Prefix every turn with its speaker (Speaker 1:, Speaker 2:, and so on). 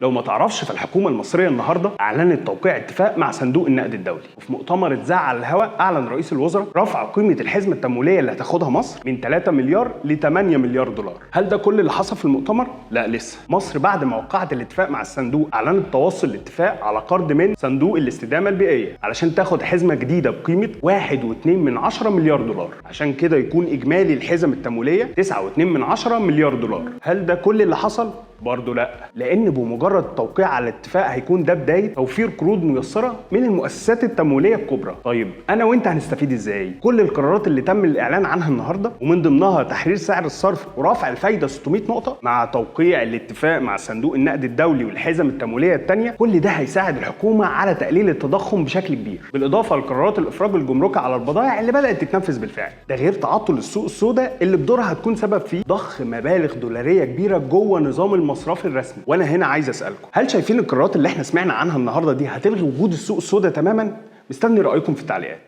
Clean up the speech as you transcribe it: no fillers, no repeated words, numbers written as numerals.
Speaker 1: لو ما تعرفش، فالحكومة المصرية النهاردة أعلنت توقيع اتفاق مع صندوق النقد الدولي، وفي مؤتمر اتذاع على الهواء أعلن رئيس الوزراء رفع قيمة الحزمة التمويلية اللي هتاخدها مصر من 3 مليار ل 8 مليار دولار. هل ده كل اللي حصل في المؤتمر؟ لا لسه. مصر بعد ما وقعت الاتفاق مع الصندوق أعلنت توصل الاتفاق على قرض من صندوق الاستدامة البيئية علشان تاخد حزمة جديدة بقيمة 1.2 مليار دولار، عشان كده يكون إجمالي الحزم التمويلية 9.2 مليار دولار. هل ده كل اللي حصل؟ برضه لا، لان بمجرد التوقيع على الاتفاق هيكون ده بدايه توفير قروض ميسره من المؤسسات التمويليه الكبرى. طيب انا وانت هنستفيد ازاي؟ كل القرارات اللي تم الاعلان عنها النهارده ومن ضمنها تحرير سعر الصرف ورفع الفايده 600 نقطه مع توقيع الاتفاق مع صندوق النقد الدولي والحزم التمويليه الثانيه، كل ده هيساعد الحكومه على تقليل التضخم بشكل كبير، بالاضافه لقرارات الافراج الجمركي على البضائع اللي بدات تتنفذ بالفعل. ده غير تعطل السوق السوداء اللي بدورها هتكون سبب في ضخ مبالغ دولاريه كبيره جوه نظام المصرفي الرسمي. وانا هنا عايز اسالكم، هل شايفين القرارات اللي احنا سمعنا عنها النهارده دي هتلغي وجود السوق السوداء تماما؟ مستني رايكم في التعليقات.